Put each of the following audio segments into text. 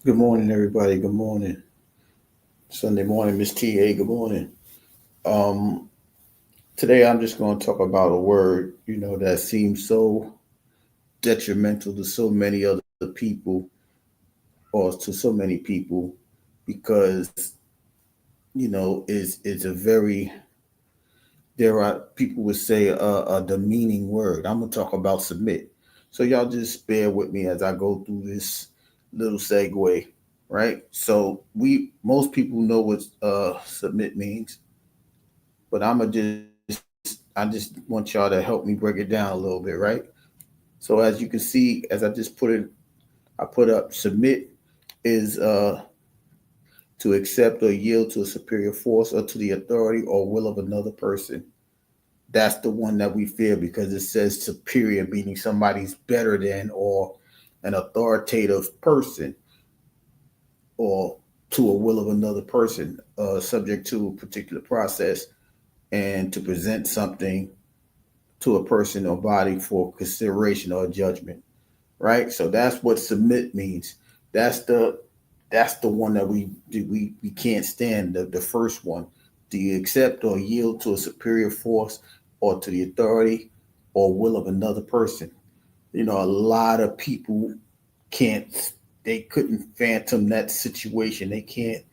Good morning, everybody. Good morning. Sunday morning, Miss TA. Good morning. Um, Today I'm just going to talk about a word, that seems so detrimental to so many other people or to so many people because, is a very, there are people would say a demeaning word. I'm going to talk about submit. So y'all just bear with me as I go through this little segue, right? So most people know what submit means, but I just want y'all to help me break it down a little bit, right? So as you can see, as I just I put up submit is to accept or yield to a superior force or to the authority or will of another person. That's the one that we fear because it says superior, meaning somebody's better than or an authoritative person or to a will of another person, subject to a particular process and to present something to a person or body for consideration or judgment, right? So that's what submit means. That's the that's the one that we can't stand. The first one. Do you accept or yield to a superior force or to the authority or will of another person? A lot of people can't. They couldn't phantom that situation. They can't.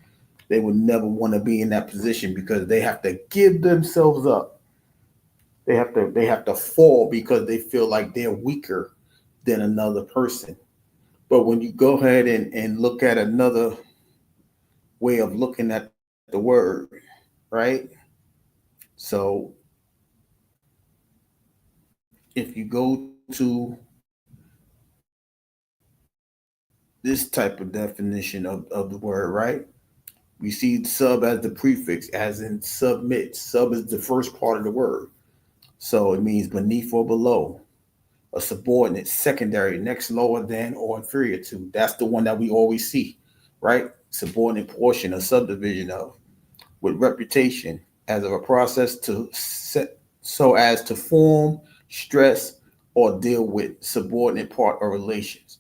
They would never want to be in that position because they have to give themselves up. They have to fall because they feel like they're weaker than another person. But when you go ahead and look at another way of looking at the word, right? So if you go to this type of definition of the word, right? We see sub as the prefix, as in submit. Sub is the first part of the word. So it means beneath or below, a subordinate, secondary, next lower than or inferior to. That's the one that we always see, right? Subordinate portion, a subdivision of, with reputation as of a process to set so as to form, stress, or deal with subordinate part or relations.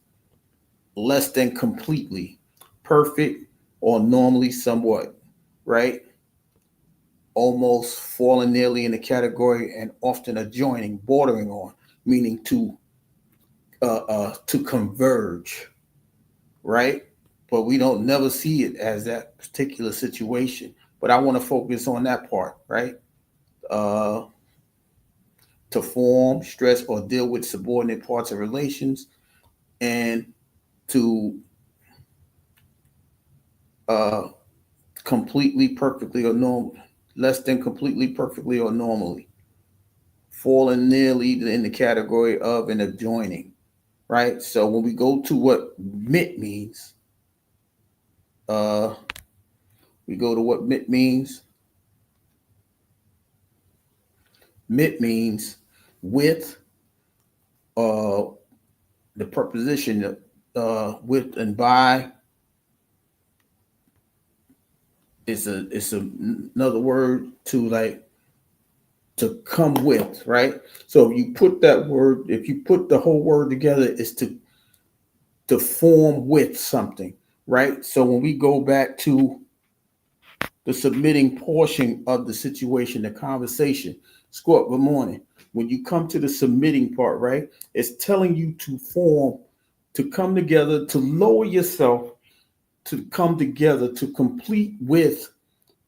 Less than completely, perfect, or normally somewhat, right? Almost falling nearly in the category and often adjoining, bordering on, meaning to converge, right? But we don't never see it as that particular situation. But I want to focus on that part, right? Uh, to form, stress, or deal with subordinate parts of relations, and to uh, completely, perfectly, or normal, less than completely, perfectly, or normally, falling nearly in the category of and adjoining, right? So when we go to what mit means, uh, we go to what mit means. Mit means with uh, the preposition with and by. It's another word to like to come with, right? So if you put that word, if you put the whole word together, it's to form with something, right? So when we go back to the submitting portion of the situation, the conversation, Squat, good morning. When you come to the submitting part, right, it's telling you to form, to come together, to lower yourself, to come together, to complete with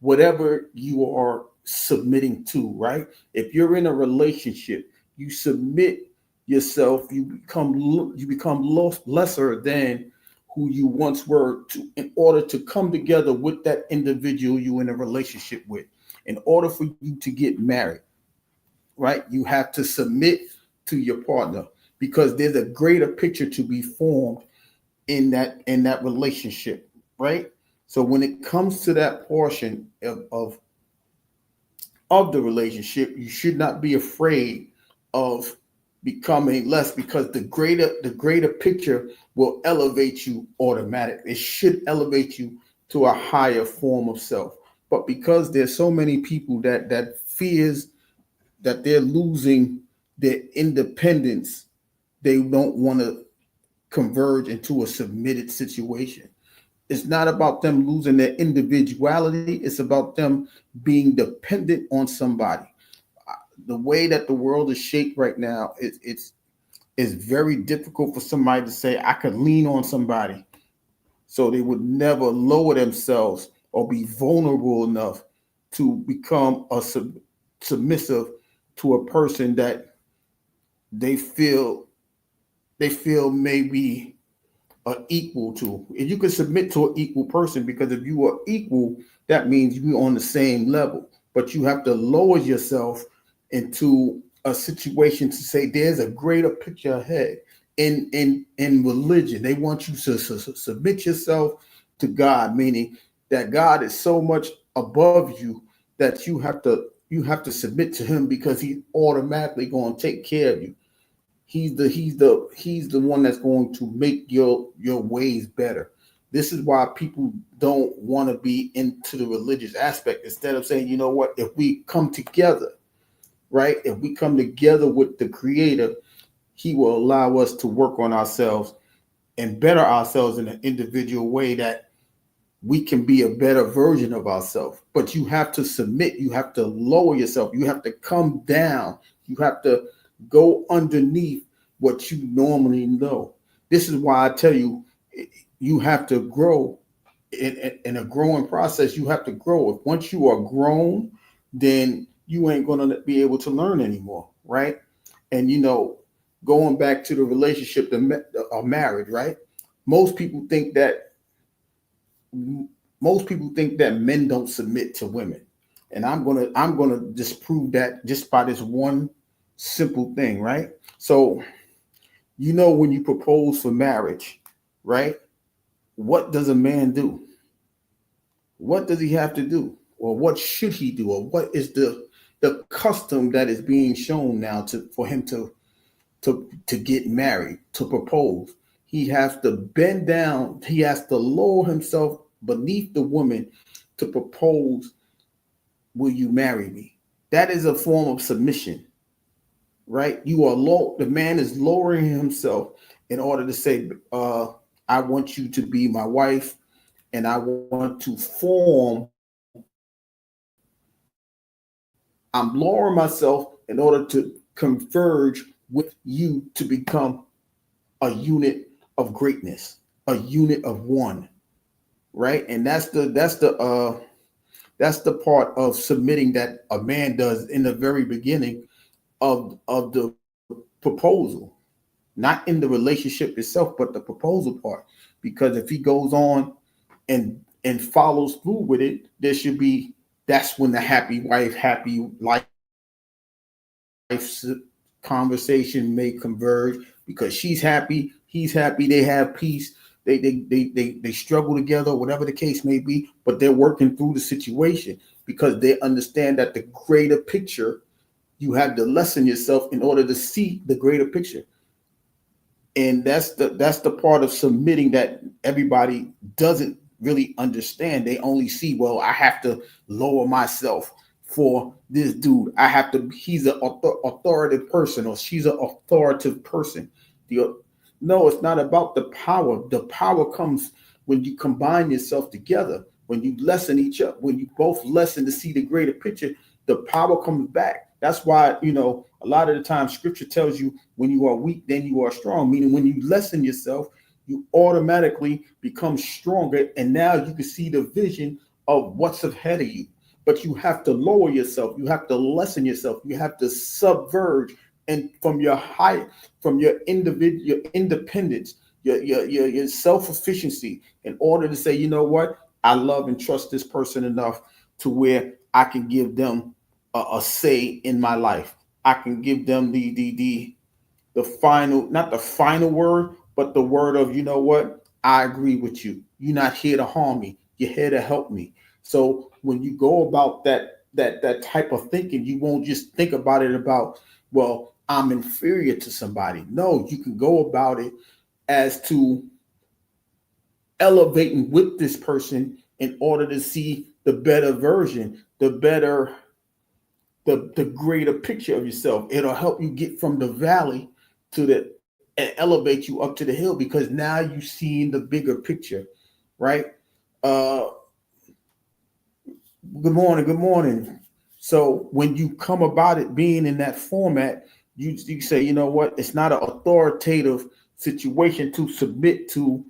whatever you are submitting to, right? If you're in a relationship, you submit yourself, you become lesser than who you once were to in order to come together with that individual you in a relationship with. In order for you to get married, right? You have to submit to your partner because there's a greater picture to be formed in that relationship, right? So when it comes to that portion of the relationship, you should not be afraid of becoming less because the greater picture will elevate you automatically. It should elevate you to a higher form of self. But because there's so many people that fears that they're losing their independence, they don't want to converge into a submitted situation. It's not about them losing their individuality. It's about them being dependent on somebody. The way that the world is shaped right now, it's very difficult for somebody to say, I could lean on somebody. So they would never lower themselves or be vulnerable enough to become submissive to a person that they feel they feel maybe equal to. And you can submit to an equal person, because if you are equal, that means you're on the same level. But you have to lower yourself into a situation to say there's a greater picture ahead. In religion, they want you to submit yourself to God, meaning that God is so much above you that you have to submit to Him, because He's automatically going to take care of you. He's the one that's going to make your ways better. This is why people don't want to be into the religious aspect. Instead of saying, you know what, if we come together, right? If we come together with the Creator, He will allow us to work on ourselves and better ourselves in an individual way, that we can be a better version of ourselves. But you have to submit, you have to lower yourself, you have to come down, you have to go underneath what you normally know. This is why I tell you, you have to grow in a growing process. You have to grow. If once you are grown, then you ain't going to be able to learn anymore, right? And going back to the relationship, the marriage, right? Most people think that most people think that men don't submit to women, and I'm gonna disprove that just by this one simple thing, right? So when you propose for marriage, right? What does a man do? What does he have to do, or what should he do, or what is the custom that is being shown now to for him to get married, to propose? He has to bend down. He has to lower himself beneath the woman to propose, will you marry me? That is a form of submission, right? You are low. The man is lowering himself in order to say, I want you to be my wife, and I want to form. I'm lowering myself in order to converge with you to become a unit of greatness, a unit of one, right? And that's the part of submitting that a man does in the very beginning of the proposal, not in the relationship itself, but the proposal part. Because if he goes on and follows through with it, that's when the happy wife, happy life conversation may converge, because she's happy, he's happy, they have peace. They struggle together, whatever the case may be, but they're working through the situation because they understand that the greater picture, you have to lessen yourself in order to see the greater picture. And that's the part of submitting that everybody doesn't really understand. They only see, well, I have to lower myself for this dude. I have to. He's an authoritative person, or she's an authoritative person. The, no, it's not about the power. The power comes when you combine yourself together. When you lessen each other. When you both lessen to see the greater picture, the power comes back. That's why, a lot of the time scripture tells you, when you are weak, then you are strong. Meaning when you lessen yourself, you automatically become stronger. And now you can see the vision of what's ahead of you. But you have to lower yourself. You have to lessen yourself. You have to subverge, and from your height, from your individual, your independence, your self-sufficiency, in order to say, you know what, I love and trust this person enough to where I can give them a say in my life. I can give them the final, not the final word, but the word of, you know what, I agree with you. You're not here to harm me. You're here to help me. So when you go about that type of thinking, you won't just think about it about, well, I'm inferior to somebody. No, you can go about it as to elevating with this person in order to see the better version, the greater picture of yourself. It'll help you get from the valley and elevate you up to the hill, because now you're seeing the bigger picture, right? Uh, Good morning. Good morning. So when you come about it being in that format, you say, you know what? It's not an authoritative situation to submit to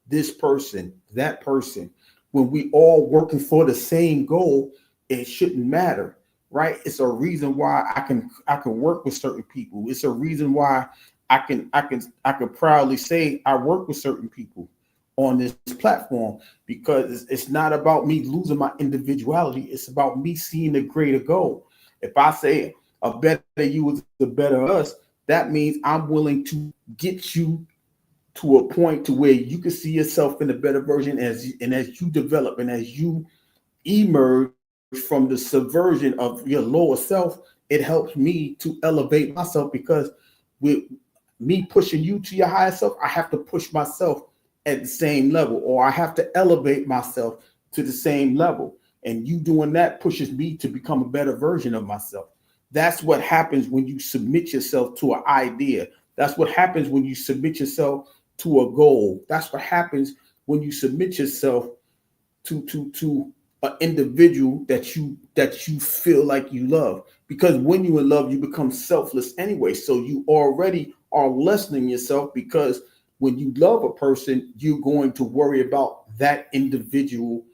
this person, that person. When we all working for the same goal, it shouldn't matter, right? It's a reason why I can work with certain people. It's a reason why I can proudly say I work with certain people on this platform, because it's not about me losing my individuality. It's about me seeing the greater goal. If I say a better you is a better us, that means I'm willing to get you to a point to where you can see yourself in a better version, as you develop and as you emerge from the subversion of your lower self. It helps me to elevate myself, because with me pushing you to your higher self, I have to push myself at the same level, or I have to elevate myself to the same level. And you doing that pushes me to become a better version of myself. That's what happens when you submit yourself to an idea. That's what happens when you submit yourself to a goal. That's what happens when you submit yourself to an individual that you feel like you love. Because when you in love, you become selfless anyway. So you already are lessening yourself, because when you love a person, you're going to worry about that individual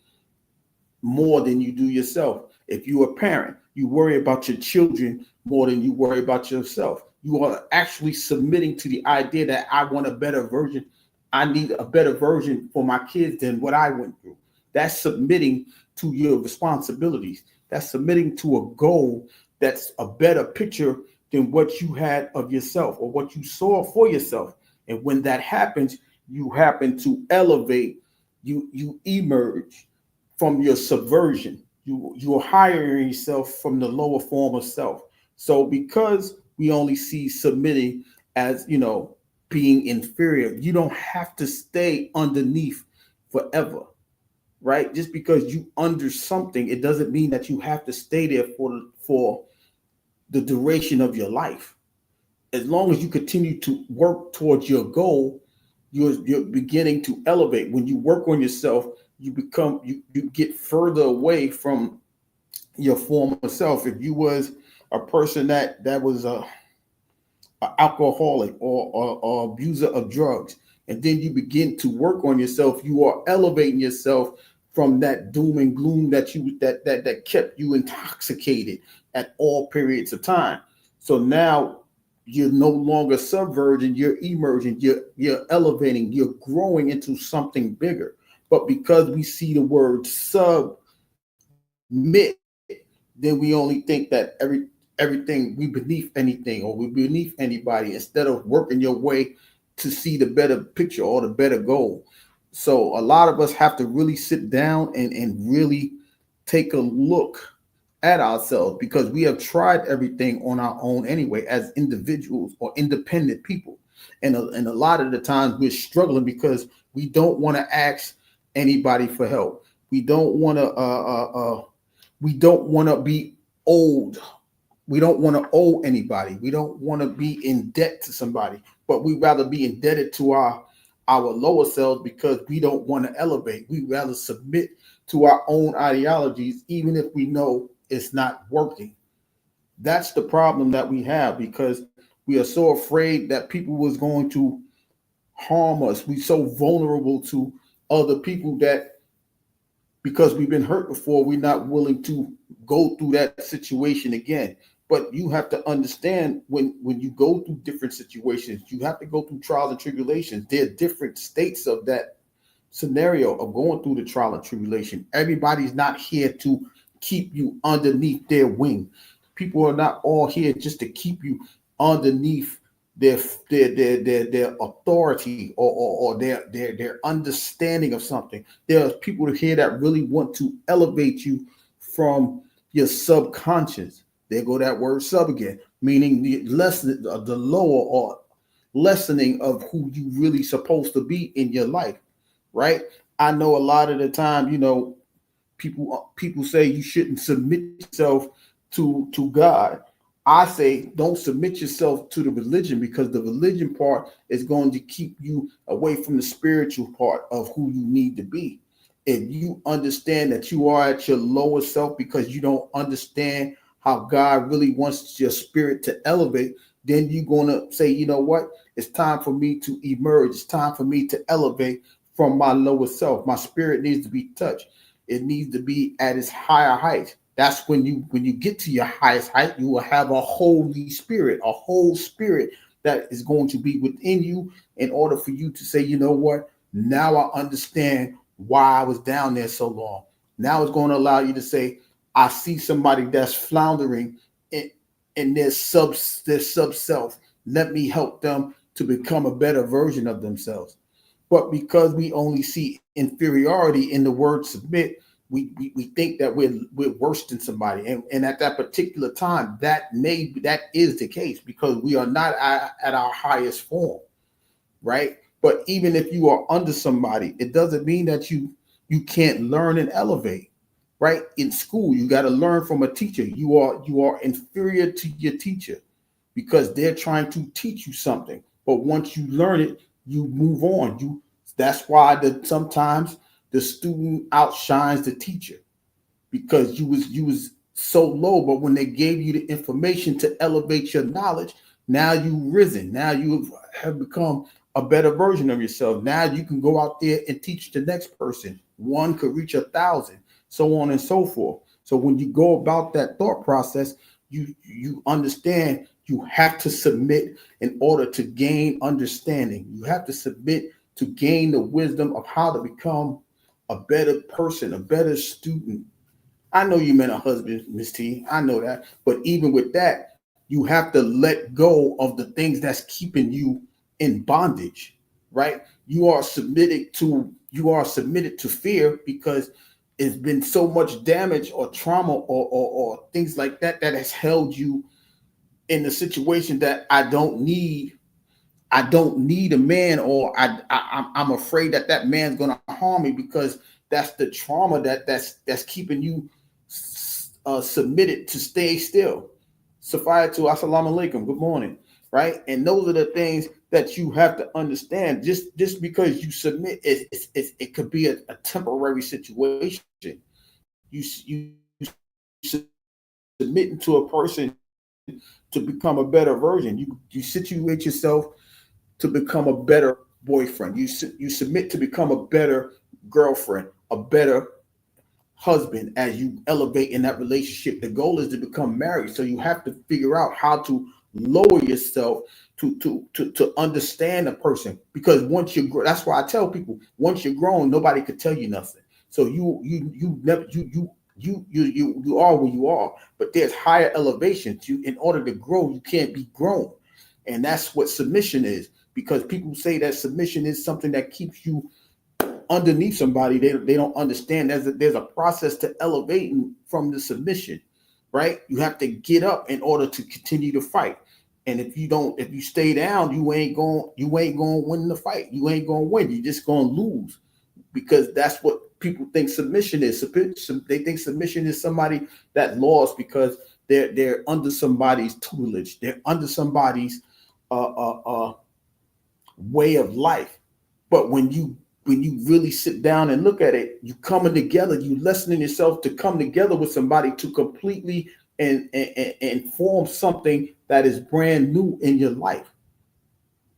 more than you do yourself. If you're a parent, you worry about your children more than you worry about yourself. You are actually submitting to the idea that I want a better version. I need a better version for my kids than what I went through. That's submitting to your responsibilities. That's submitting to a goal that's a better picture than what you had of yourself or what you saw for yourself. And when that happens, you happen to elevate, you emerge from your subversion. You're hiring yourself from the lower form of self. So because we only see submitting as, being inferior, you don't have to stay underneath forever, right? Just because you under something, it doesn't mean that you have to stay there for the duration of your life. As long as you continue to work towards your goal, you're beginning to elevate. When you work on yourself, you get further away from your former self. If you was a person that was a alcoholic or abuser of drugs, and then you begin to work on yourself, you are elevating yourself from that doom and gloom that kept you intoxicated at all periods of time. So now you're no longer subverging, you're emerging, you're elevating, you're growing into something bigger. But because we see the word submit, then we only think that everything we beneath anything or we beneath anybody, instead of working your way to see the better picture or the better goal. So a lot of us have to really sit down and really take a look at ourselves, because we have tried everything on our own anyway as individuals or independent people. And a lot of the times we're struggling because we don't want to ask anybody for help. We don't want to be old. We don't want to owe anybody. We don't want to be in debt to somebody, but we rather be indebted to our lower selves, because we don't want to elevate. We rather submit to our own ideologies, even if we know it's not working. That's the problem that we have, because we are so afraid that people was going to harm us. We're so vulnerable to other people that, because we've been hurt before, we're not willing to go through that situation again. But you have to understand, when you go through different situations, you have to go through trials and tribulations. There are different states of that scenario of going through the trial and tribulation. Everybody's not here to keep you underneath their wing. People are not all here just to keep you underneath their authority, or their understanding of something. There are people here that really want to elevate you from your subconscious. There go that word sub again, meaning the lower or lessening of who you really supposed to be in your life, right? I know a lot of the time, people say you shouldn't submit yourself to God. I say don't submit yourself to the religion, because the religion part is going to keep you away from the spiritual part of who you need to be. If you understand that you are at your lowest self because you don't understand how God really wants your spirit to elevate, then you're going to say, you know what? It's time for me to emerge. It's time for me to elevate from my lowest self. My spirit needs to be touched. It needs to be at its higher height. That's when you get to your highest height, you will have a Holy Spirit, a whole spirit that is going to be within you in order for you to say, you know what? Now I understand why I was down there so long. Now it's going to allow you to say, I see somebody that's floundering in their sub self. Let me help them to become a better version of themselves. But because we only see inferiority in the word submit, we think that we're worse than somebody. And at that particular time, that is the case because we are not at our highest form, right? But even if you are under somebody, it doesn't mean that you can't learn and elevate, right? In school, you got to learn from a teacher. You are inferior to your teacher because they're trying to teach you something. But once you learn it, you move on. That's why sometimes the student outshines the teacher because you was so low, but when they gave you the information to elevate your knowledge, now you've risen. Now you have become a better version of yourself. Now you can go out there and teach the next person. One could reach 1,000, so on and so forth. So when you go about that thought process, you understand you have to submit in order to gain understanding. You have to submit to gain the wisdom of how to become a better person, a better student. I know you meant a husband, Miss T. I know that. But even with that, you have to let go of the things that's keeping you in bondage, right? You are submitted to fear because it's been so much damage or trauma or things like that that has held you in the situation that I don't need a man, or I'm afraid that man's gonna harm me because that's the trauma that's keeping you submitted to stay still. Safaya to assalamu alaikum. Good morning, right? And those are the things that you have to understand. Just because you submit, it could be a temporary situation. You submitting to a person to become a better version. You situate yourself to become a better boyfriend. You submit to become a better girlfriend, a better husband as you elevate in that relationship. The goal is to become married. So you have to figure out how to lower yourself to understand a person. Because once you grow, that's why I tell people, once you're grown, nobody could tell you nothing. So you never you are where you are, but there's higher elevations. In order to grow, you can't be grown. And that's what submission is, because people say that submission is something that keeps you underneath somebody. They don't understand there's a process to elevating from the submission, right? You have to get up in order to continue to fight. And if you stay down, you ain't going to win the fight. You ain't going to win. You're just going to lose, because that's what people think submission is. They think submission is somebody that lost because they're under somebody's tutelage. They're under somebody's way of life. But when you really sit down and look at it, you coming together, you lessening yourself to come together with somebody to completely and form something that is brand new in your life,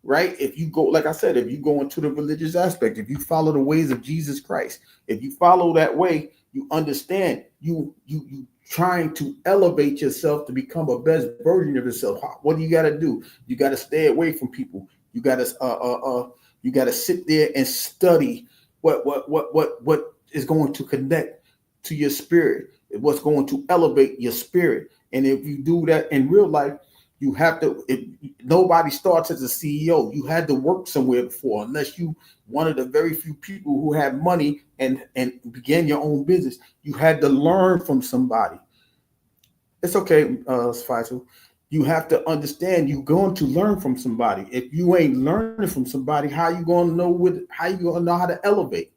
right? If you go, like I said, if you go into the religious aspect, if you follow the ways of Jesus Christ, if you follow that way, you understand you trying to elevate yourself to become a best version of yourself. What do you got to do? You got to stay away from people. You got to sit there and study what is going to connect to your spirit, what's going to elevate your spirit. And if you do that in real life, you have to. Nobody starts as a CEO. You had to work somewhere before, unless you one of the very few people who had money and began your own business. You had to learn from somebody. It's okay, Faisal. You have to understand you're going to learn from somebody. If you ain't learning from somebody, how you going to know how you going to know how to elevate?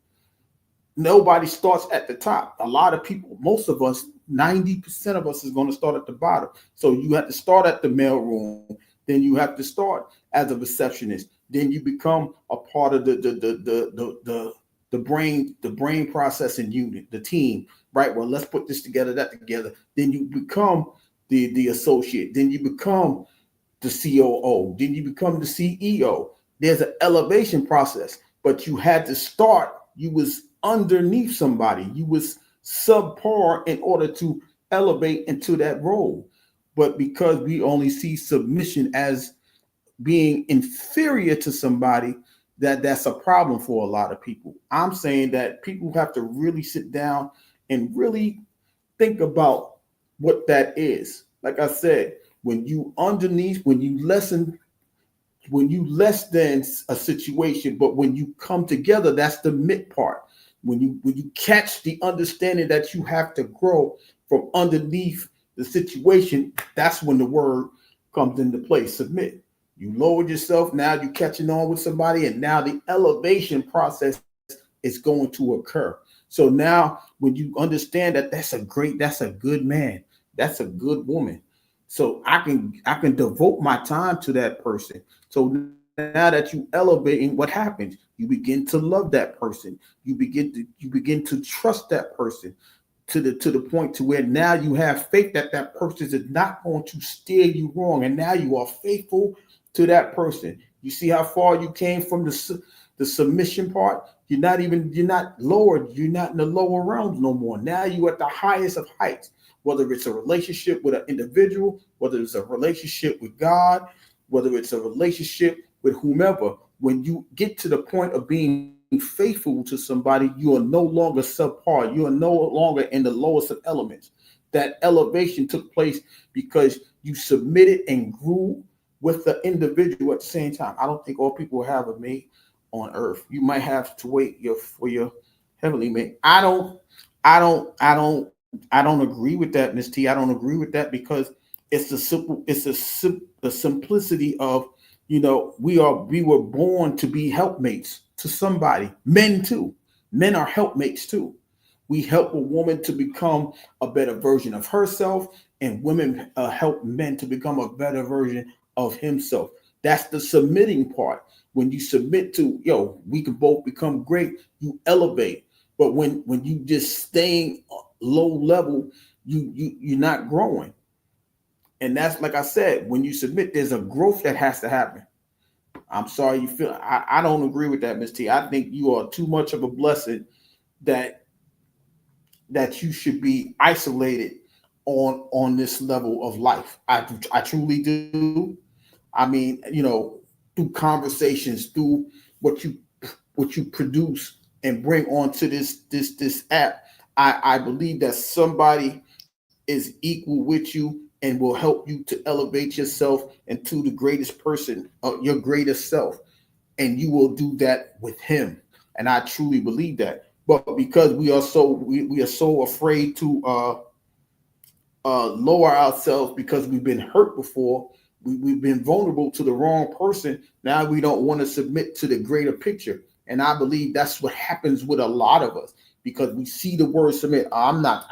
Nobody starts at the top. A lot of people, most of us, 90% of us is going to start at the bottom. So you have to start at the mailroom. Then you have to start as a receptionist. Then you become a part of the the brain processing unit, the team, right? Well, let's put this together, that together. Then you become the associate. Then you become the COO. Then you become the CEO. There's an elevation process, but you had to start. You was underneath somebody. You was subpar in order to elevate into that role. But because we only see submission as being inferior to somebody, that's a problem for a lot of people. I'm saying that people have to really sit down and really think about what that is. Like I said, when you underneath, when you less than a situation, but when you come together, that's the mid part. When you catch the understanding that you have to grow from underneath the situation, that's when the word comes into play. Submit. You lowered yourself, now you're catching on with somebody, and now the elevation process is going to occur. So now when you understand that that's a good man, that's a good woman. So I can devote my time to that person. So now that you elevating, what happens? You begin to love that person. You begin to trust that person to the point to where now you have faith that that person is not going to steer you wrong, and now you are faithful to that person. You see how far you came from the submission part. You're not lowered. You're not in the lower realms no more. Now you're at the highest of heights. Whether it's a relationship with an individual, whether it's a relationship with God, whether it's a relationship with whomever, when you get to the point of being faithful to somebody, you are no longer subpar. You are no longer in the lowest of elements. That elevation took place because you submitted and grew with the individual at the same time. I don't think all people have a mate on earth. You might have to wait for your heavenly mate. I don't agree with that, Miss T. I don't agree with that because the simplicity of, we were born to be helpmates to somebody. Men too. Men are helpmates too. We help a woman to become a better version of herself, and women help men to become a better version of himself. That's the submitting part. When you submit to, we can both become great, you elevate. But when you just staying low level, you're not growing. And that's, like I said, when you submit, there's a growth that has to happen. I'm sorry you feel I don't agree with that, Miss T. I think you are too much of a blessing that you should be isolated on this level of life. I truly do. I mean, through conversations, through what you produce and bring onto this app, I believe that somebody is equal with you and will help you to elevate yourself into the greatest person, your greatest self, and you will do that with him. And I truly believe that. But because we are so afraid to lower ourselves because we've been hurt before, we've been vulnerable to the wrong person. Now we don't want to submit to the greater picture. And I believe that's what happens with a lot of us because we see the word submit. I'm not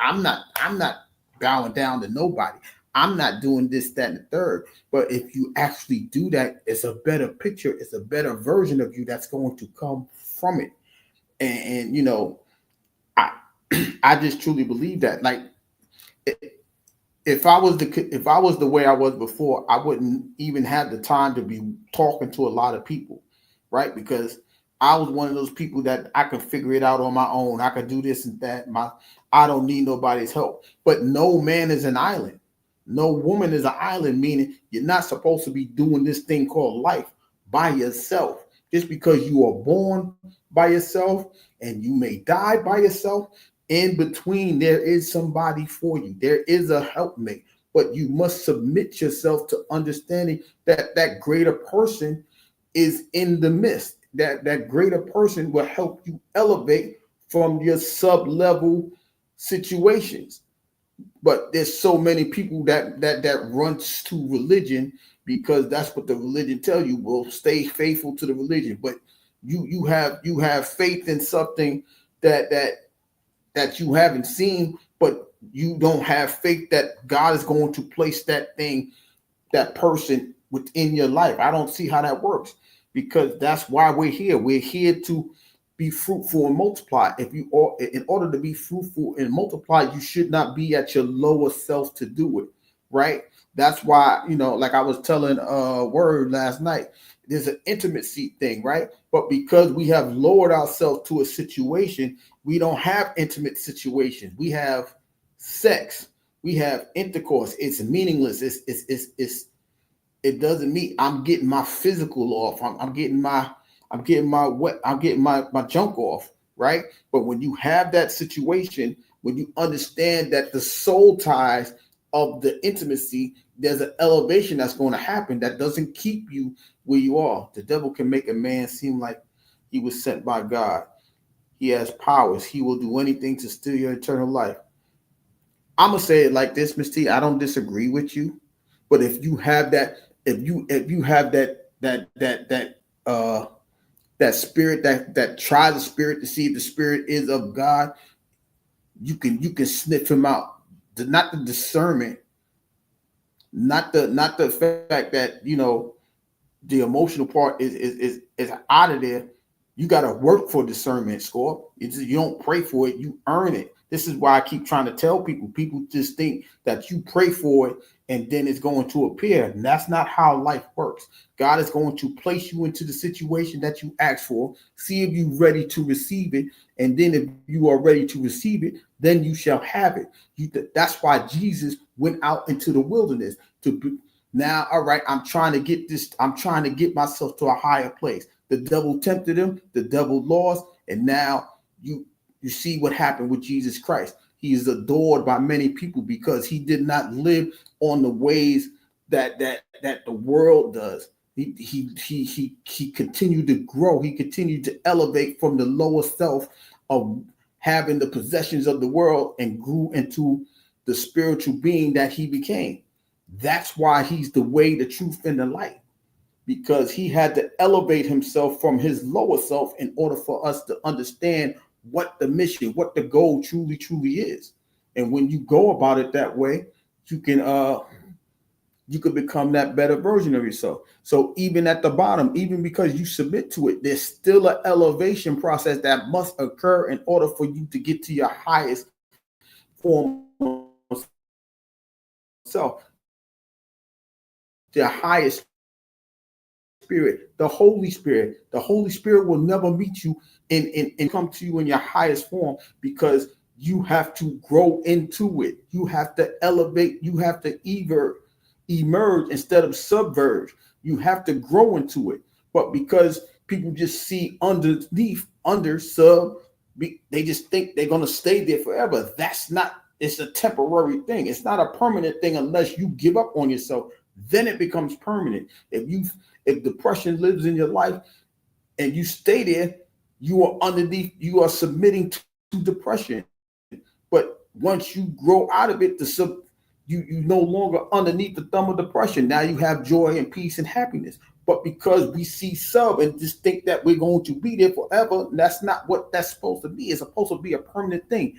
bowing down to nobody. I'm not doing this, that, and the third. But if you actually do that, it's a better picture. It's a better version of you that's going to come from it. And I I just truly believe that. Like, if I was the way I was before, I wouldn't even have the time to be talking to a lot of people, right? Because I was one of those people that I could figure it out on my own. I could do this and that. I don't need nobody's help. But no man is an island. No woman is an island, meaning you're not supposed to be doing this thing called life by yourself. Just because you are born by yourself and you may die by yourself, in between there is somebody for you. There is a helpmate, but you must submit yourself to understanding that that greater person is in the midst. That greater person will help you elevate from your sub-level situations. But there's so many people that runs to religion because that's what the religion tell you. Well, stay faithful to the religion, but you have faith in something that you haven't seen, but you don't have faith that God is going to place that person within your life. I don't see how that works because that's why we're here. We're here to be fruitful and multiply. If you are, in order to be fruitful and multiply, you should not be at your lower self to do it, right? That's why, like I was telling Word last night, there's an intimacy thing, right? But because we have lowered ourselves to a situation, we don't have intimate situations. We have sex, we have intercourse. It's meaningless. It doesn't mean I'm getting my physical off. I'm getting my junk off, right? But when you have that situation, when you understand that the soul ties of the intimacy, there's an elevation that's going to happen that doesn't keep you where you are. The devil can make a man seem like he was sent by God. He has powers. He will do anything to steal your eternal life. I'm gonna say it like this, Miss T. I don't disagree with you, but if you have that, if you have that spirit that tries the spirit to see if the spirit is of God, you can sniff him out. Not the discernment, not the fact that the emotional part is out of there. You got to work for discernment, score. You don't pray for it, you earn it. This is why I keep trying to tell people. People just think that you pray for it and then it's going to appear. And that's not how life works. God is going to place you into the situation that you ask for, see if you're ready to receive it. And then if you are ready to receive it, then you shall have it. That's why Jesus went out into the wilderness to now, all right, I'm trying to get this. I'm trying to get myself to a higher place. The devil tempted him. The devil lost. And now you see what happened with Jesus Christ. He is adored by many people because he did not live on the ways that the world does. He continued to grow. He continued to elevate from the lower self of having the possessions of the world and grew into the spiritual being that he became. That's why he's the way, the truth, and the light, because he had to elevate himself from his lower self in order for us to understand what the mission, what the goal truly is. And when you go about it that way, you can become that better version of yourself. So even at the bottom, even because you submit to it, there's still an elevation process that must occur in order for you to get to your highest form of self, the highest spirit, the Holy Spirit. The Holy Spirit will never meet you and come to you in your highest form, because you have to grow into it. You have to elevate. You have to emerge instead of submerge. You have to grow into it. But because people just see underneath, they just think they're going to stay there forever. That's not. It's a temporary thing. It's not a permanent thing unless you give up on yourself. Then it becomes permanent. If depression lives in your life and you stay there, you are underneath, you are submitting to depression. But once you grow out of it, you no longer underneath the thumb of depression. Now you have joy and peace and happiness. But because we see sub and just think that we're going to be there forever, that's not what that's supposed to be. It's supposed to be a permanent thing.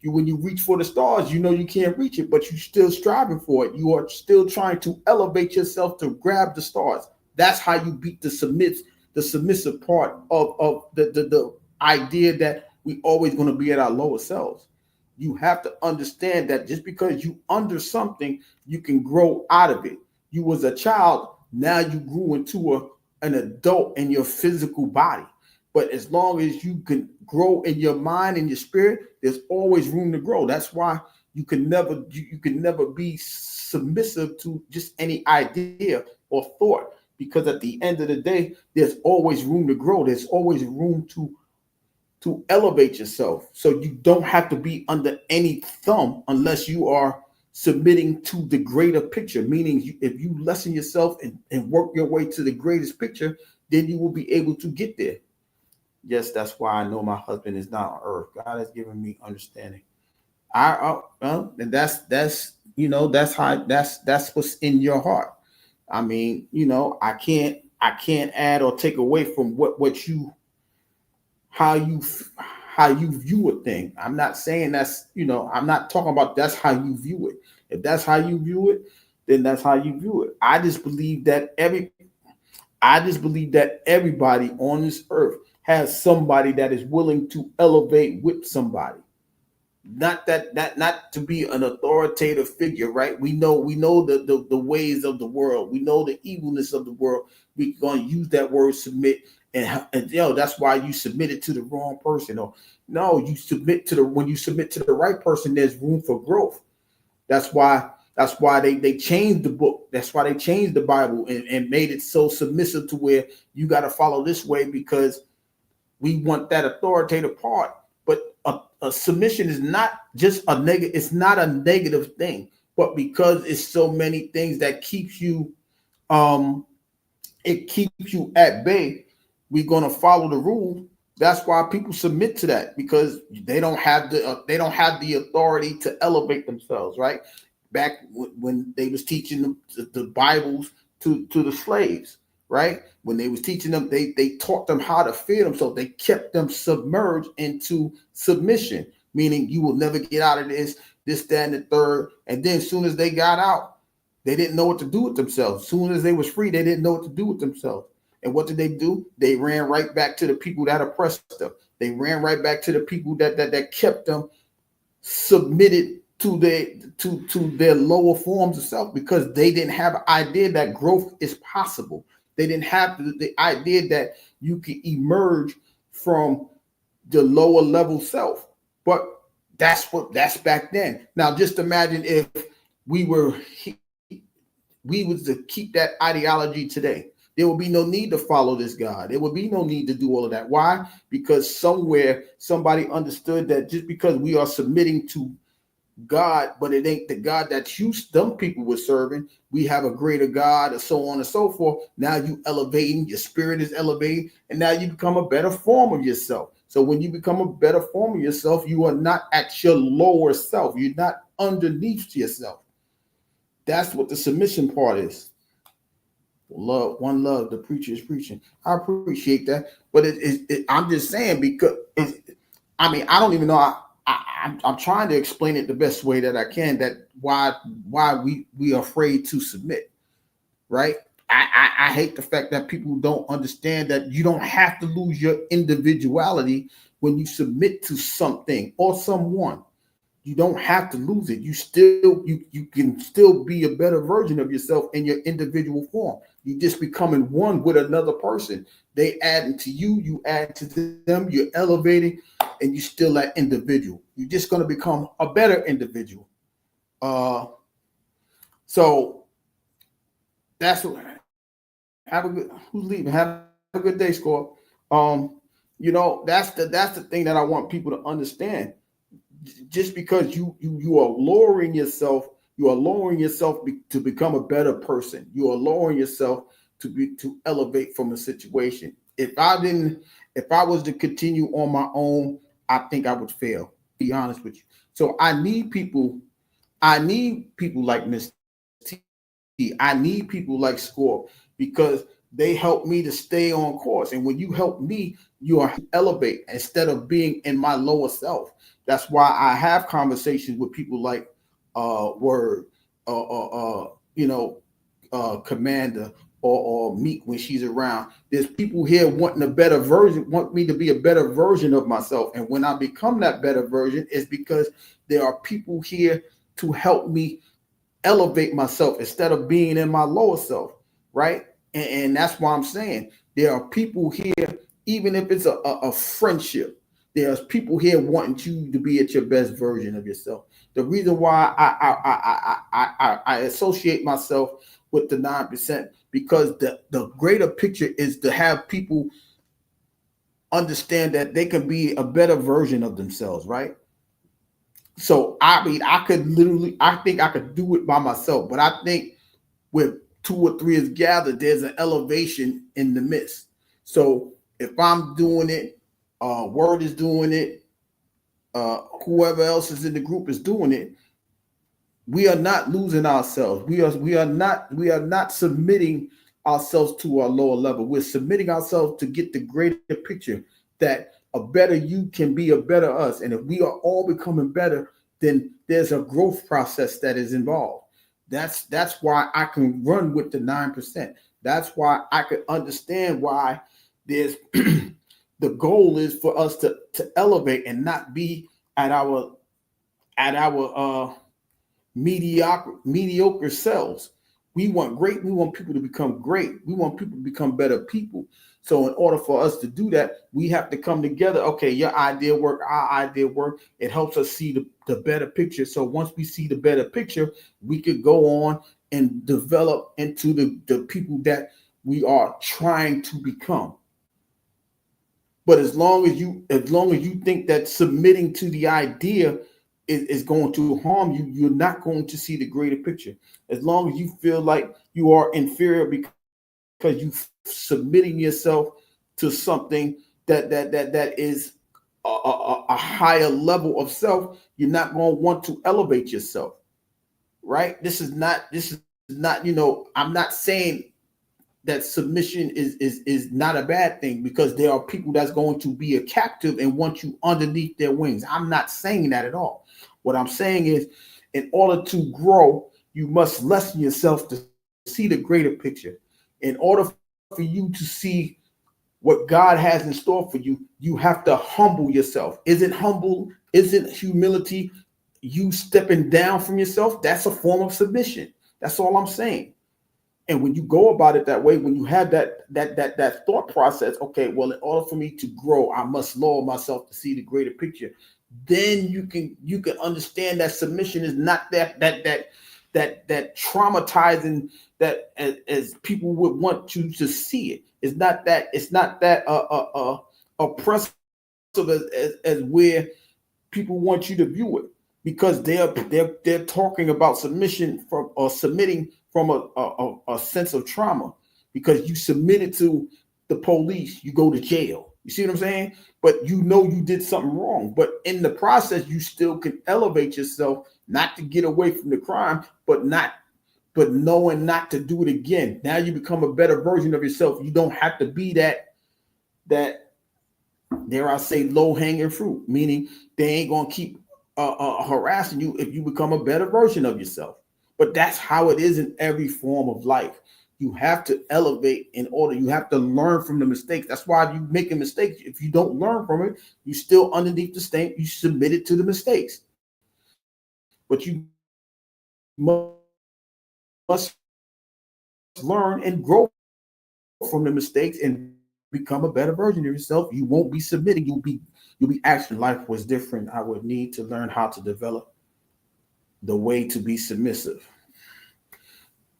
When you reach for the stars, you can't reach it, but you're still striving for it. You are still trying to elevate yourself to grab the stars. That's how you beat the submissive part of the idea that we always going to be at our lower selves. You have to understand that just because you under something, you can grow out of it. You was a child, now you grew into an adult in your physical body. But as long as you can grow in your mind and your spirit, there's always room to grow. That's why you can never be submissive to just any idea or thought, because at the end of the day, there's always room to grow. There's always room to elevate yourself. So you don't have to be under any thumb unless you are submitting to the greater picture, meaning if you lessen yourself and work your way to the greatest picture, then you will be able to get there. Yes, that's why I know my husband is not on earth. God has given me understanding. And that's what's in your heart. I mean, I can't add or take away from how you view a thing. I'm not saying I'm not talking about that's how you view it. If that's how you view it, then that's how you view it. I just believe that everybody on this earth has somebody that is willing to elevate with somebody. Not to be an authoritative figure, right? We know the ways of the world. We know the evilness of the world. We're going to use that word submit, and that's why you submit it to the wrong person. Or no, you submit to the when you submit to the right person, there's room for growth. That's why they changed the book. That's why they changed the Bible and made it so submissive to where you got to follow this way because we want that authoritative part. But a submission is not just a negative. It's not a negative thing, but because it's so many things that keeps you, it keeps you at bay. We're gonna follow the rule. That's why people submit to that because they don't have the authority to elevate themselves. Right back when they was teaching the Bibles to the slaves. Right when they was teaching them, they taught them how to fear themselves. They kept them submerged into submission, meaning you will never get out of this, that, and the third. And then as soon as they got out, they didn't know what to do with themselves. As soon as they was free, they didn't know what to do with themselves. And what did they do? They ran right back to the people that oppressed them. They ran right back to the people that kept them submitted to their lower forms of self because they didn't have an idea that growth is possible. They didn't have the idea that you can emerge from the lower level self. But that's back then. Now, just imagine if we was to keep that ideology today. There would be no need to follow this God. There would be no need to do all of that. Why? Because somewhere somebody understood that just because we are submitting to God, but it ain't the God that them people were serving. We have a greater God, and so on and so forth. Now you elevating, your spirit is elevating, and now you become a better form of yourself. So when you become a better form of yourself, you are not at your lower self. You're not underneath yourself. That's what the submission part is. Love, one love, the preacher is preaching. I appreciate that, but I'm just saying because I don't even know. I'm trying to explain it the best way that I can. That why we are afraid to submit, right? I hate the fact that people don't understand that you don't have to lose your individuality when you submit to something or someone. You don't have to lose it. You can still be a better version of yourself in your individual form. You just becoming one with another person. They add to you, you add to them, you're elevating, and you're still that individual. You're just going to become a better individual. So that's what. Who's leaving? Have a good day, Score. That's the thing that I want people to understand. Just because you are lowering yourself, to become a better person. You are lowering yourself to elevate from a situation. If I was to continue on my own, I think I would fail. Be honest with you. So I need people like Miss T. I need people like Score because they help me to stay on course. And when you help me, you are elevate instead of being in my lower self. That's why I have conversations with people like Word, Commander or Meek when she's around. There's people here want me to be a better version of myself. And when I become that better version, it's because there are people here to help me elevate myself instead of being in my lower self, right? And that's why I'm saying there are people here, even if it's a friendship, there's people here wanting you to be at your best version of yourself. The reason why I associate myself with the 9%, because the greater picture is to have people understand that they can be a better version of themselves, right? So I think I could do it by myself, but I think with 2 or 3 is gathered, there's an elevation in the midst. So if I'm doing it, Word is doing it, whoever else is in the group is doing it, we are not losing ourselves. We are not submitting ourselves to our lower level. We're submitting ourselves to get the greater picture that a better you can be a better us. And if we are all becoming better, then there's a growth process that is involved. That's why I can run with the 9%. That's why I could understand why there's The goal is for us to elevate and not be at our mediocre selves. We want great. We want people to become great. We want people to become better people. So in order for us to do that, we have to come together. Okay, your idea work, our idea work. It helps us see the better picture. So once we see the better picture, we could go on and develop into the people that we are trying to become. But as long as you think that submitting to the idea is going to harm you, you're not going to see the greater picture. As long as you feel like you are inferior because you submitting yourself to something that is a higher level of self, you're not going to want to elevate yourself, right? This is not, I'm not saying that submission is not a bad thing, because there are people that's going to be a captive and want you underneath their wings. I'm not saying that at all. What I'm saying is, in order to grow, you must lessen yourself to see the greater picture. In order for you to see what God has in store for you, you have to humble yourself. Isn't humility you stepping down from yourself? That's a form of submission. That's all I'm saying. And when you go about it that way, when you have that thought process, okay, well, in order for me to grow, I must lower myself to see the greater picture. Then you can understand that submission is not that traumatizing that as people would want you to see it. It's not that oppressive as where people want you to view it, because they're talking about submission from, or submitting from a sense of trauma. Because you submitted to the police, you go to jail. You see what I'm saying? But you know you did something wrong. But in the process, you still can elevate yourself, not to get away from the crime, but knowing not to do it again. Now you become a better version of yourself. You don't have to be that dare I say, low-hanging fruit, meaning they ain't gonna keep harassing you if you become a better version of yourself. But that's how it is in every form of life. You have to elevate in order. You have to learn from the mistakes. That's why you make a mistake. If you don't learn from it, you still underneath the stain. You submit it to the mistakes. But you must learn and grow from the mistakes and become a better version of yourself. You won't be submitting. You'll be actually, life was different. I would need to learn how to develop the way to be submissive.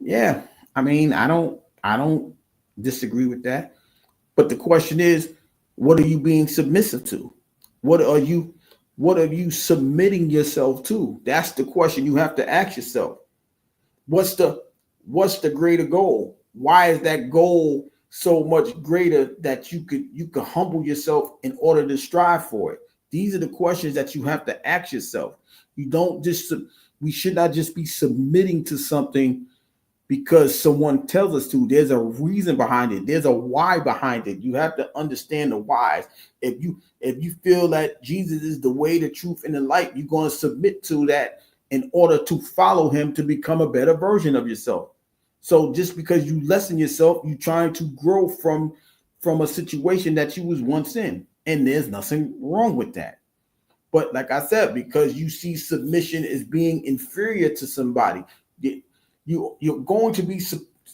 Yeah, I mean, I don't disagree with that. But the question is, what are you being submissive to? What are you submitting yourself to? That's the question you have to ask yourself. What's the greater goal? Why is that goal so much greater that you could humble yourself in order to strive for it? These are the questions that you have to ask yourself. We should not just be submitting to something because someone tells us to. There's a reason behind it. There's a why behind it. You have to understand the whys. If you feel that Jesus is the way, the truth, and the light, you're going to submit to that in order to follow him to become a better version of yourself. So just because you lessen yourself, you're trying to grow from a situation that you was once in. And there's nothing wrong with that. But like I said, because you see submission as being inferior to somebody, you're going to be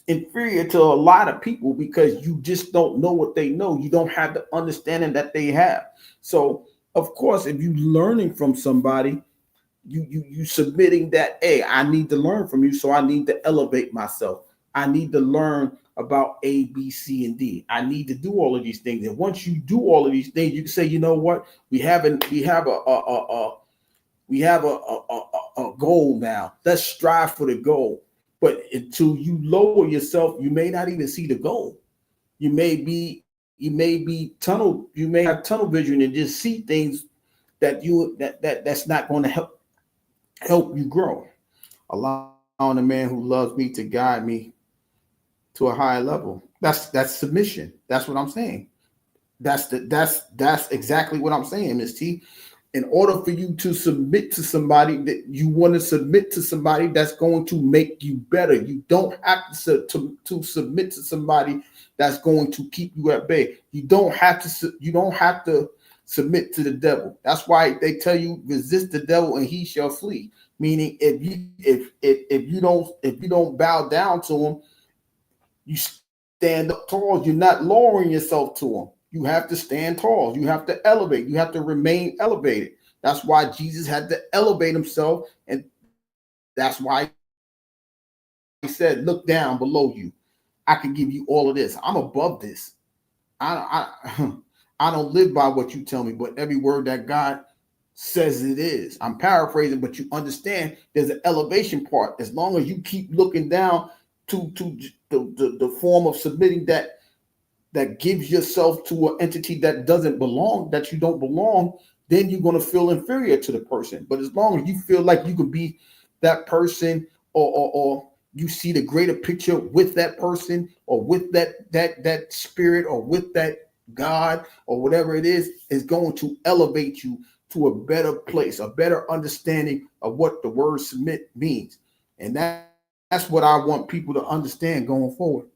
inferior to a lot of people because you just don't know what they know. You don't have the understanding that they have. So, of course, if you're learning from somebody, you submitting that, hey, I need to learn from you, so I need to elevate myself. I need to learn about A, B, C, and D. I need to do all of these things. And once you do all of these things, you can say, you know what? We have a goal now. Let's strive for the goal. But until you lower yourself, you may not even see the goal. You may have tunnel vision and just see things that's not going to help you grow. Allowing a man who loves me to guide me to a higher level. That's submission. That's what I'm saying. That's exactly what I'm saying, Ms. T. In order for you to submit to somebody, that you want to submit to somebody that's going to make you better. You don't have to submit to somebody that's going to keep you at bay. You don't have to submit to the devil. That's why they tell you resist the devil and he shall flee. Meaning if you don't bow down to him, you stand up tall. You're not lowering yourself to him. You have to stand tall. You have to elevate. You have to remain elevated. That's why Jesus had to elevate himself. And that's why he said, look down below you. I can give you all of this. I'm above this. I don't live by what you tell me, but every word that God says it is. I'm paraphrasing, but you understand there's an elevation part. As long as you keep looking down to the form of submitting that gives yourself to an entity that doesn't belong, that you don't belong, then you're going to feel inferior to the person. But as long as you feel like you could be that person, or you see the greater picture with that person, or with that spirit, or with that God, or whatever it is going to elevate you to a better place, a better understanding of what the word submit means. And that's what I want people to understand going forward.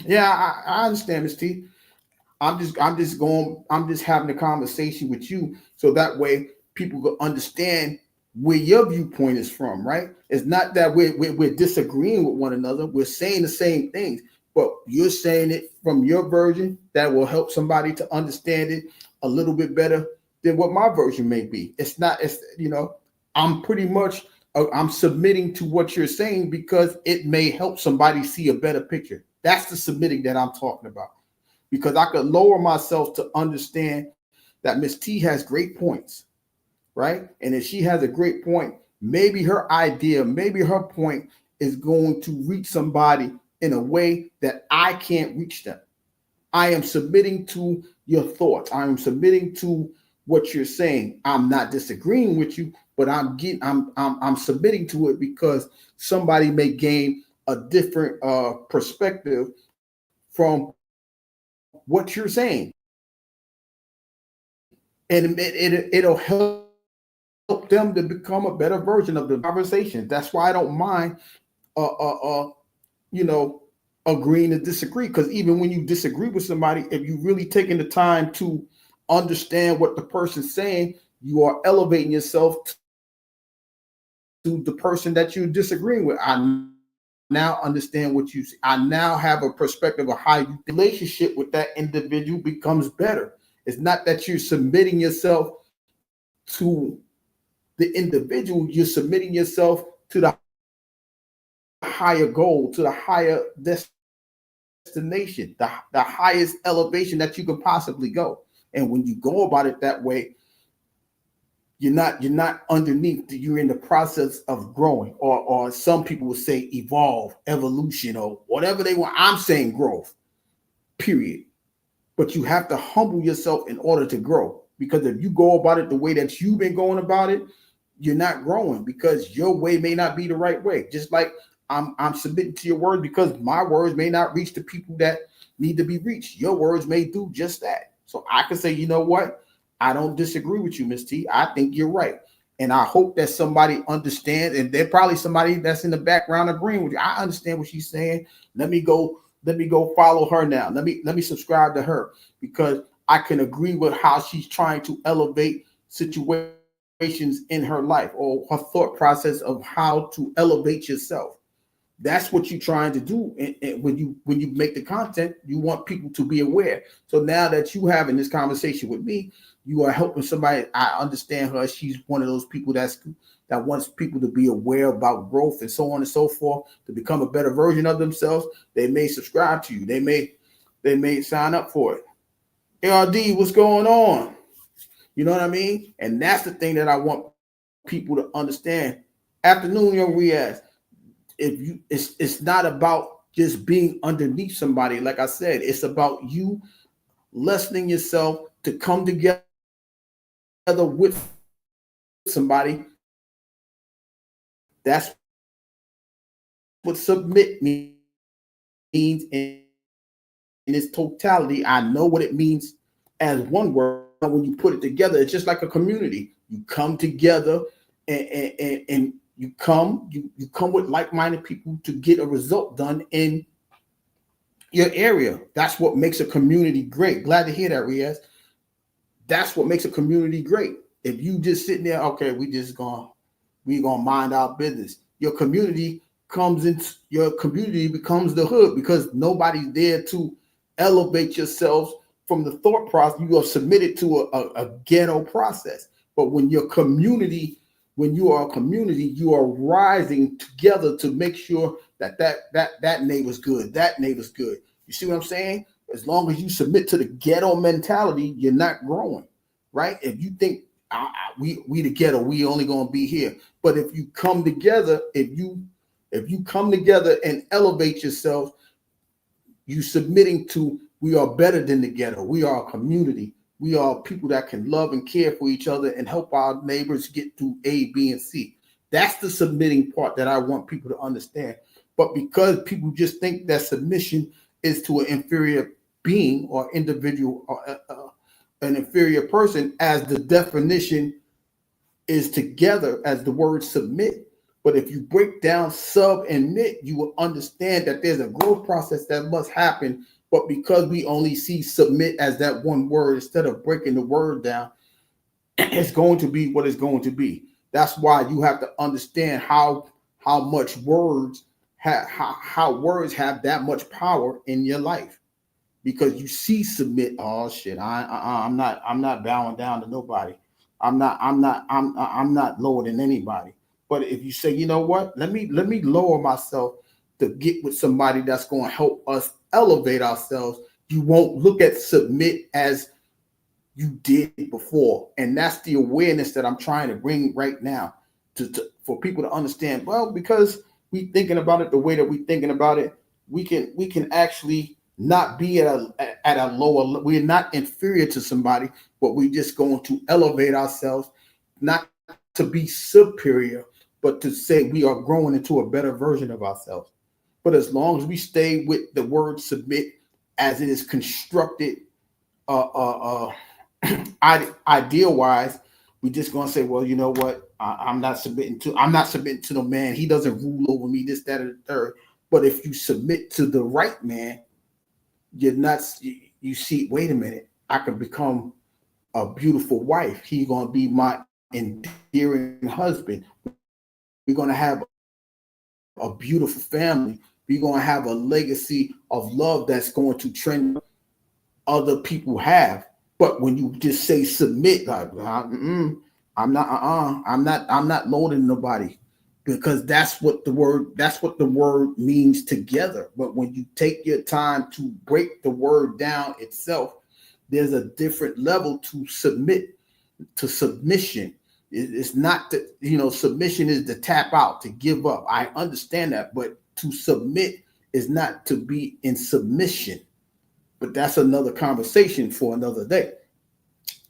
Yeah, I understand, Ms. T. I'm just having a conversation with you so that way people will understand where your viewpoint is from, right? It's not that we're disagreeing with one another. We're saying the same things, but you're saying it from your version that will help somebody to understand it a little bit better than what my version may be. I'm pretty much I'm submitting to what you're saying because it may help somebody see a better picture. That's the submitting that I'm talking about. Because I could lower myself to understand that Miss T has great points, right? And if she has a great point, maybe her idea, maybe her point is going to reach somebody in a way that I can't reach them. I am submitting to your thoughts. I am submitting to what you're saying. I'm not disagreeing with you, but I'm submitting to it because somebody may gain a different perspective from what you're saying, and it'll help them to become a better version of the conversation. That's why I don't mind, agreeing to disagree. Because even when you disagree with somebody, if you really taking the time to understand what the person's saying, you are elevating yourself to the person that you're disagreeing with. I now understand what you see. I now have a perspective of how your relationship with that individual becomes better. It's not that you're submitting yourself to the individual, you're submitting yourself to the higher goal, to the higher destination, the highest elevation that you could possibly go. And when you go about it that way, you're not underneath. You're in the process of growing, or some people would say evolve, evolution, or whatever they want. I'm saying growth, period. But you have to humble yourself in order to grow. Because if you go about it the way that you've been going about it, you're not growing because your way may not be the right way. Just like I'm submitting to your word because my words may not reach the people that need to be reached. Your words may do just that. So I can say, you know what? I don't disagree with you, Ms. T. I think you're right. And I hope that somebody understands, and there's probably somebody that's in the background agreeing with you. I understand what she's saying. Let me go follow her now. Let me subscribe to her because I can agree with how she's trying to elevate situations in her life, or her thought process of how to elevate yourself. That's what you're trying to do. And when you make the content, you want people to be aware. So now that you having this conversation with me, you are helping somebody. I understand her. She's one of those people that wants people to be aware about growth and so on and so forth, to become a better version of themselves. They may subscribe to you. They may sign up for it. ARD, what's going on? You know what I mean? And that's the thing that I want people to understand. Afternoon, young Riaz. It's not about just being underneath somebody. Like I said, it's about you lessening yourself to come together with somebody. That's what submit means in its totality. I know what it means as one word, when you put it together, it's just like a community. You come together and you come with like-minded people to get a result done in your area. That's what makes a community great. Glad to hear that, Riaz. That's what makes a community great. If you just sitting there, okay, we gonna mind our business. Your community becomes the hood because nobody's there to elevate yourselves from the thought process. You are submitted to a ghetto process. But when you are a community, you are rising together to make sure that neighbor's good, that neighbor's good. You see what I'm saying? As long as you submit to the ghetto mentality, you're not growing, right? If you think we the ghetto, we only gonna be here. But if you come together, if you come together and elevate yourself, you submitting to we are better than the ghetto. We are a community. We are people that can love and care for each other and help our neighbors get through A, B, and C. That's the submitting part that I want people to understand. But because people just think that submission is to an inferior being or individual or an inferior person, as the definition is together as the word submit. But if you break down sub and knit, you will understand that there's a growth process that must happen. But because we only see submit as that one word, instead of breaking the word down, it's going to be what it's going to be. That's why you have to understand how much words how words have that much power in your life. Because you see submit, oh shit, I'm not bowing down to nobody. I'm not lower than anybody. But if you say, you know what, let me lower myself to get with somebody that's going to help us elevate ourselves, you won't look at submit as you did before. And that's the awareness that I'm trying to bring right now for people to understand. Well, because we thinking about it the way that we thinking about it, we can actually not be at a lower. We're not inferior to somebody, but we're just going to elevate ourselves, not to be superior, but to say we are growing into a better version of ourselves. But as long as we stay with the word submit as it is constructed, ideal wise, we just gonna say, well, you know what? I'm not submitting to no man. He doesn't rule over me. This, that, or the third. But if you submit to the right man, you're not. You see, wait a minute. I could become a beautiful wife. He's gonna be my endearing husband. We're gonna have a beautiful family. We're gonna have a legacy of love that's going to trend other people have. But when you just say submit, like I'm not loading nobody, because that's what the word means together. But when you take your time to break the word down itself, there's a different level to submission. It's not that, submission is to tap out, to give up. I understand that, but to submit is not to be in submission. But that's another conversation for another day.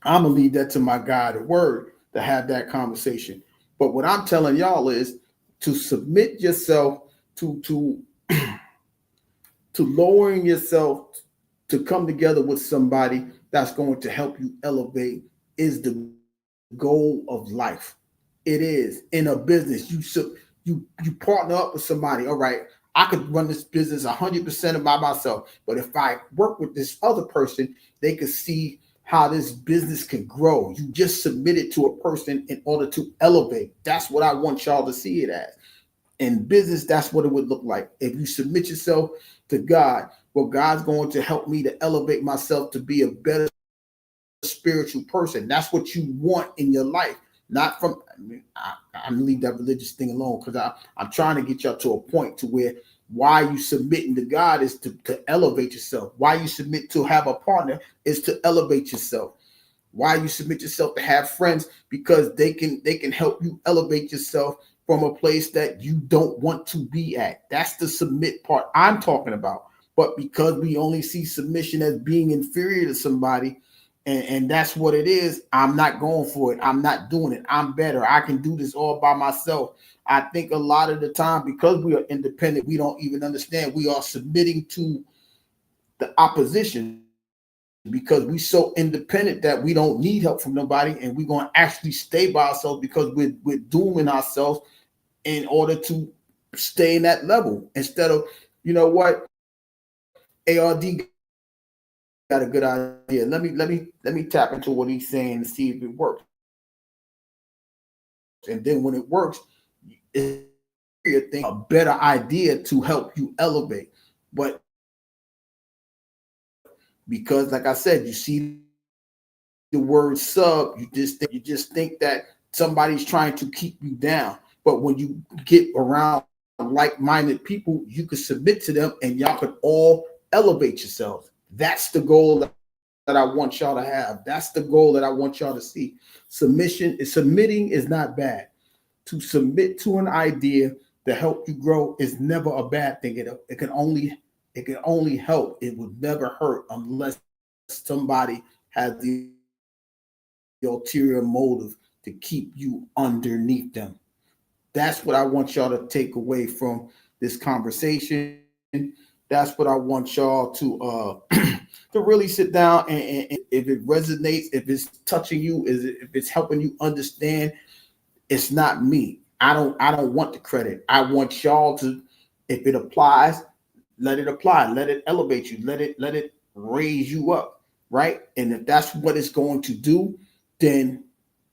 I'm gonna leave that to my guided word to have that conversation. But what I'm telling y'all is to submit yourself to lowering yourself to come together with somebody that's going to help you elevate is the goal of life. It is. In a business, you partner up with somebody. All right, I could run this business 100% by myself, but if I work with this other person, they could see how this business can grow. You just submit it to a person in order to elevate. That's what I want y'all to see it as. In business, that's what it would look like. If you submit yourself to God, well, God's going to help me to elevate myself to be a better spiritual person. That's what you want in your life. Not from, I'm gonna leave that religious thing alone, because I'm trying to get y'all to a point to where why you submitting to God is to elevate yourself. Why you submit to have a partner is to elevate yourself. Why you submit yourself to have friends, because they can help you elevate yourself from a place that you don't want to be at. That's the submit part I'm talking about. But because we only see submission as being inferior to somebody, and that's what it is, I'm not going for it. I'm not doing it. I'm better. I can do this all by myself. I think a lot of the time, because we are independent, we don't even understand we are submitting to the opposition. because we so independent that we don't need help from nobody, and we're going to actually stay by ourselves because we're dooming ourselves in order to stay in that level instead of, you know what, ARD got a good idea. Let me tap into what he's saying and see if it works. And then when it works, it's a better idea to help you elevate. But because, like I said, you see the word sub, you just think that somebody's trying to keep you down. But when you get around like-minded people, you can submit to them and y'all can all elevate yourselves. That's the goal that I want y'all to have. That's the goal that I want y'all to see. Submitting is not bad. To submit to an idea to help you grow is never a bad thing. It can only help. It would never hurt unless somebody has the ulterior motive to keep you underneath them. That's what I want y'all to take away from this conversation. That's what I want y'all to to really sit down and if it resonates, if it's touching you, if it's helping you understand, it's not me. I don't want the credit. I want y'all to, if it applies, let it apply. Let it elevate you. Let it raise you up, right? And if that's what it's going to do, then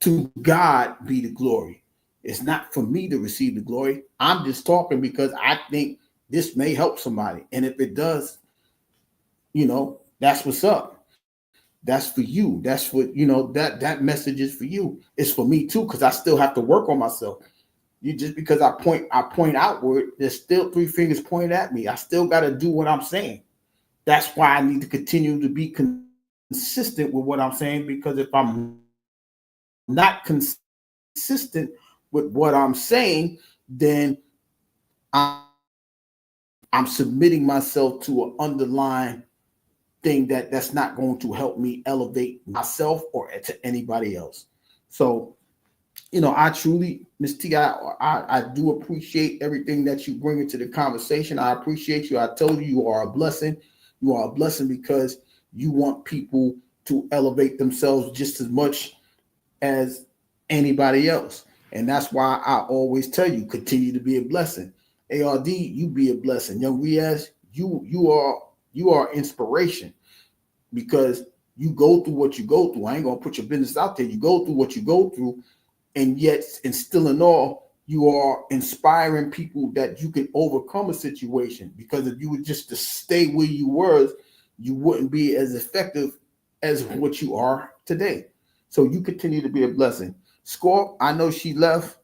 to God be the glory. It's not for me to receive the glory. I'm just talking because I think this may help somebody. And if it does, that's what's up. That's for you. That's what, that message is for you. It's for me too, because I still have to work on myself. Just because I point outward, there's still three fingers pointed at me. I still got to do what I'm saying. That's why I need to continue to be consistent with what I'm saying, because if I'm not consistent with what I'm saying, then I'm submitting myself to an underlying thing that's not going to help me elevate myself or to anybody else. So, I truly, Ms. T, I do appreciate everything that you bring into the conversation. I appreciate you. I told you, you are a blessing. You are a blessing because you want people to elevate themselves just as much as anybody else. And that's why I always tell you, continue to be a blessing. ARD, you be a blessing. Young Riaz, you are inspiration, because you go through what you go through. I ain't gonna put your business out there. You go through what you go through, and yet, and still in all, you are inspiring people that you can overcome a situation. Because if you were just to stay where you were, you wouldn't be as effective as what you are today. So you continue to be a blessing. Scorp, I know she left,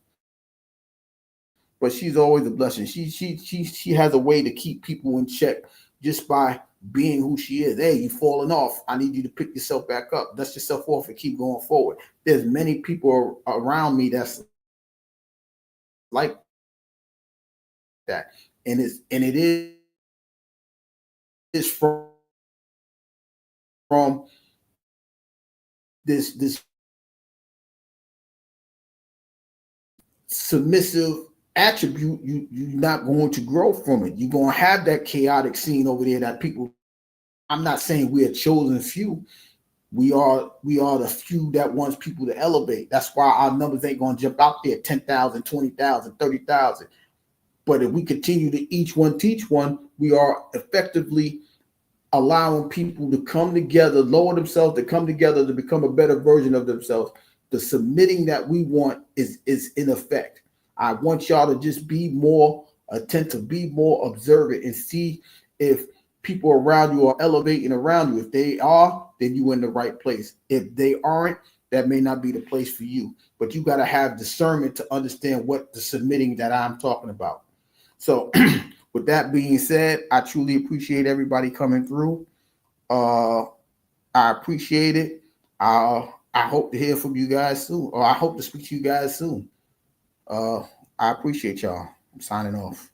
but she's always a blessing. She has a way to keep people in check just by being who she is. Hey, you falling off. I need you to pick yourself back up. Dust yourself off and keep going forward. There's many people around me that's like that. And it is from this submissive attribute, you're not going to grow from it. You're going to have that chaotic scene over there that people, I'm not saying we're a chosen few. We are the few that wants people to elevate. That's why our numbers ain't going to jump out there 10,000, 20,000, 30,000. But if we continue to each one teach one, we are effectively allowing people to come together, lower themselves, to come together to become a better version of themselves. The submitting that we want is in effect. I want y'all to just be more attentive, be more observant, and see if people around you are elevating around you. If they are, then you're in the right place. If they aren't, that may not be the place for you. But you got to have discernment to understand what the submitting that I'm talking about. So with that being said, I truly appreciate everybody coming through. I appreciate it. I hope to hear from you guys soon, or I hope to speak to you guys soon. I appreciate y'all. I'm signing off.